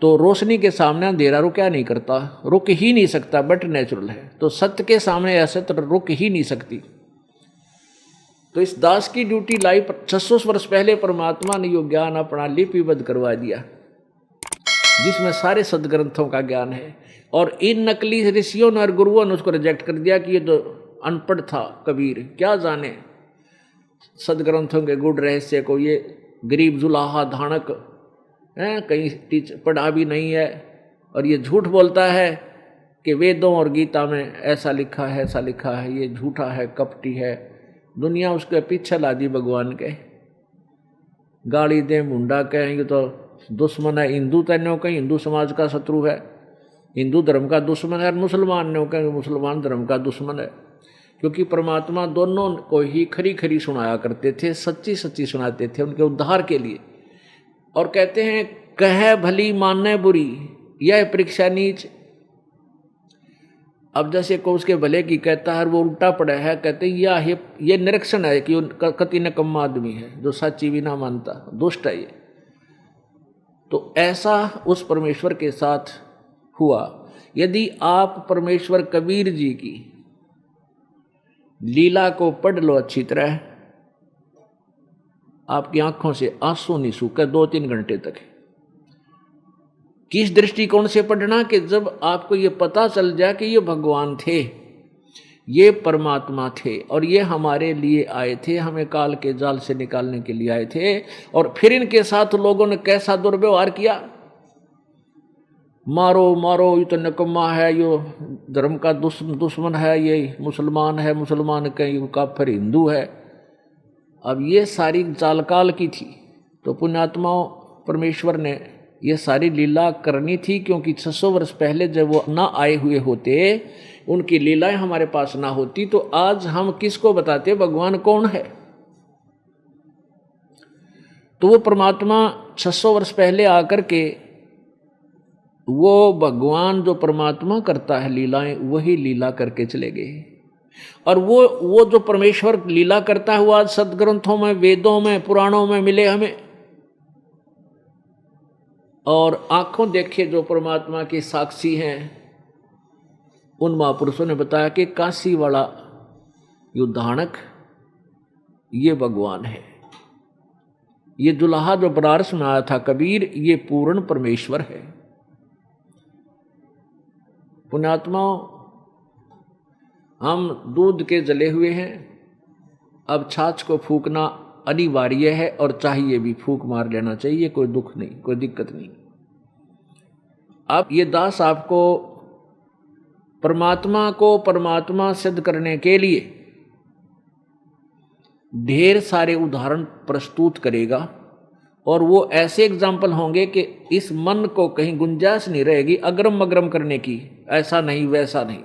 तो रोशनी के सामने अंधेरा रुक क्या नहीं करता, रुक ही नहीं सकता, बट नेचुरल है। तो सत्य के सामने असत्य रुक ही नहीं सकती। तो इस दास की ड्यूटी लाई 600 वर्ष पहले परमात्मा ने यो ज्ञान अपना लिपिबद्ध करवा दिया, जिसमें सारे सदग्रंथों का ज्ञान है। और इन नकली ऋषियों ने और गुरुओं ने उसको रिजेक्ट कर दिया कि ये तो अनपढ़ था कबीर, क्या जाने सदग्रंथों के गुड़ रहस्य को, ये गरीब जुलाहा धानक है, कहीं पढ़ा भी नहीं है, और ये झूठ बोलता है कि वेदों और गीता में ऐसा लिखा है ऐसा लिखा है, ये झूठा है, कपटी है। दुनिया उसके पीछे ला दी भगवान के, गाली दे मुंडा कहें ये तो दुश्मन है, हिंदू तैनो कहीं हिंदू समाज का शत्रु है, हिंदू धर्म का दुश्मन है, और मुसलमान ने कहेंगे मुसलमान धर्म का दुश्मन है। क्योंकि परमात्मा दोनों को ही खरी खरी सुनाया करते थे, सच्ची सच्ची सुनाते थे उनके उद्धार के लिए। और कहते हैं कहे भली माने बुरी, यह परीक्षा नीच। अब जैसे को उसके भले की कहता है वो उल्टा पड़ा है, कहते हैं ये निरीक्षण है कि कति नकम्मा आदमी है जो सच्ची भी ना मानता, दुष्ट है ये। तो ऐसा उस परमेश्वर के साथ हुआ। यदि आप परमेश्वर कबीर जी की लीला को पढ़ लो अच्छी तरह, आपकी आंखों से आंसू नहीं सूखे 2-3 घंटे तक। किस दृष्टिकोण से पढ़ना कि जब आपको ये पता चल जाए कि ये भगवान थे, ये परमात्मा थे, और ये हमारे लिए आए थे, हमें काल के जाल से निकालने के लिए आए थे। और फिर इनके साथ लोगों ने कैसा दुर्व्यवहार किया, मारो मारो, ये तो नकम्मा है, यो धर्म का दुश्मन है, ये मुसलमान है, मुसलमान कहीं काफिर हिंदू है। अब ये सारी चालकाल की थी। तो पुण्यात्माओं परमेश्वर ने ये सारी लीला करनी थी, क्योंकि 600 वर्ष पहले जब वो ना आए हुए होते, उनकी लीलाएं हमारे पास ना होती, तो आज हम किसको बताते भगवान कौन है। तो वो परमात्मा 600 वर्ष पहले आकर के, वो भगवान जो परमात्मा करता है लीलाएं, वही लीला करके चले गए। और वो जो परमेश्वर लीला करता है वो आज सदग्रंथों में, वेदों में, पुराणों में मिले हमें। और आंखों देखे जो परमात्मा के साक्षी हैं, उन महापुरुषों ने बताया कि काशी वाला युद्धानक ये भगवान है, ये दुल्हा जो बनारस में आया था कबीर, ये पूर्ण परमेश्वर है। पुण्यात्माओं, हम दूध के जले हुए हैं, अब छाछ को फूकना अनिवार्य है, और चाहिए भी, फूक मार लेना चाहिए, कोई दुख नहीं, कोई दिक्कत नहीं। अब ये दास आपको परमात्मा को परमात्मा सिद्ध करने के लिए ढेर सारे उदाहरण प्रस्तुत करेगा, और वो ऐसे एग्जाम्पल होंगे कि इस मन को कहीं गुंजाइश नहीं रहेगी अग्रम अग्रम करने की, ऐसा नहीं वैसा नहीं।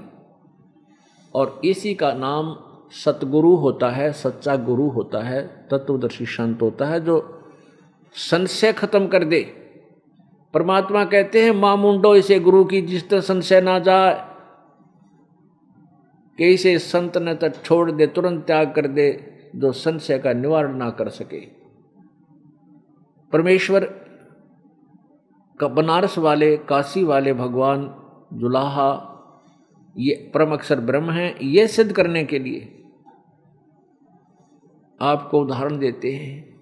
और इसी का नाम सतगुरु होता है, सच्चा गुरु होता है, तत्वदर्शी संत होता है, जो संशय खत्म कर दे। परमात्मा कहते हैं मां मुंडो इसे गुरु की, जिस तरह संशय ना जाए, कि इसे संत ने तक छोड़ दे, तुरंत त्याग कर दे, जो संशय का निवारण ना कर सके। परमेश्वर का बनारस वाले, काशी वाले भगवान जुलाहा, ये परम अक्षर ब्रह्म है, ये सिद्ध करने के लिए आपको उदाहरण देते हैं।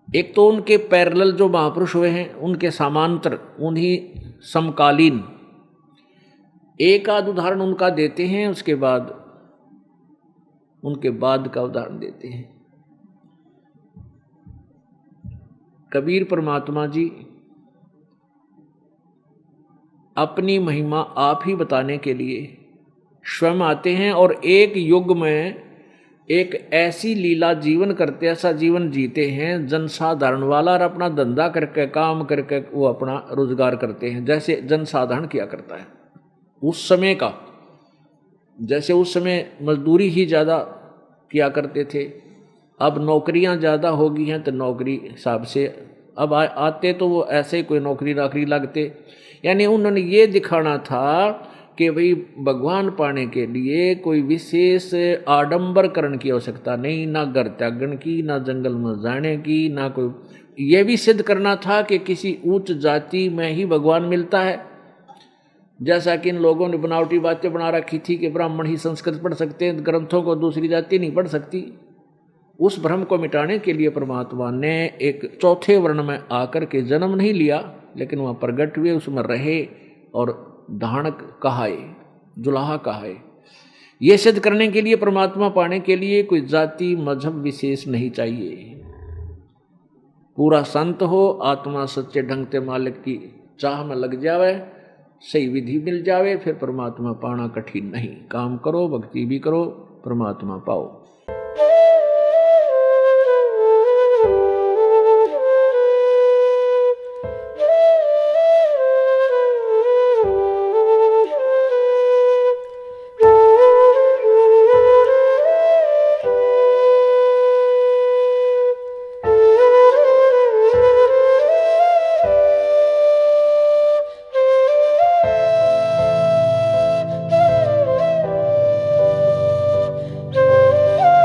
एक तो उनके पैरेलल जो महापुरुष हुए हैं, उनके समांतर, उन्हीं समकालीन एक आध उदाहरण उनका देते हैं, उसके बाद उनके बाद का उदाहरण देते हैं। कबीर परमात्मा जी अपनी महिमा आप ही बताने के लिए स्वयं आते हैं, और एक युग में एक ऐसी लीला जीवन करते, ऐसा जीवन जीते हैं जनसाधारण वाला, और अपना धंधा करके, काम करके वो अपना रोजगार करते हैं, जैसे जनसाधारण किया करता है उस समय का। जैसे उस समय मजदूरी ही ज़्यादा किया करते थे, अब नौकरियां ज़्यादा हो गई हैं, तो नौकरी हिसाब से अब आते तो वो ऐसे ही कोई नौकरी नाकरी लगते। यानी उन्होंने ये दिखाना था कि भाई भगवान पाने के लिए कोई विशेष आडंबरकरण की आवश्यकता नहीं, ना घर त्यागन की, ना जंगल में जाने की, ना कोई यह भी सिद्ध करना था कि किसी उच्च जाति में ही भगवान मिलता है। जैसा कि इन लोगों ने बनावटी बातें बना रखी थी कि ब्राह्मण ही संस्कृत पढ़ सकते हैं, ग्रंथों को दूसरी जाति नहीं पढ़ सकती। उस भ्रम को मिटाने के लिए परमात्मा ने एक चौथे वर्ण में आकर के जन्म नहीं लिया, लेकिन वहाँ प्रगट हुए, उसमें रहे और धानक कहाए, जुलाहा कहाए। ये सिद्ध करने के लिए परमात्मा पाने के लिए कोई जाति मजहब विशेष नहीं चाहिए। पूरा संत हो, आत्मा सच्चे ढंग से मालिक की चाह में लग जावे, सही विधि मिल जावे, फिर परमात्मा पाना कठिन नहीं। काम करो, भक्ति भी करो, परमात्मा पाओ।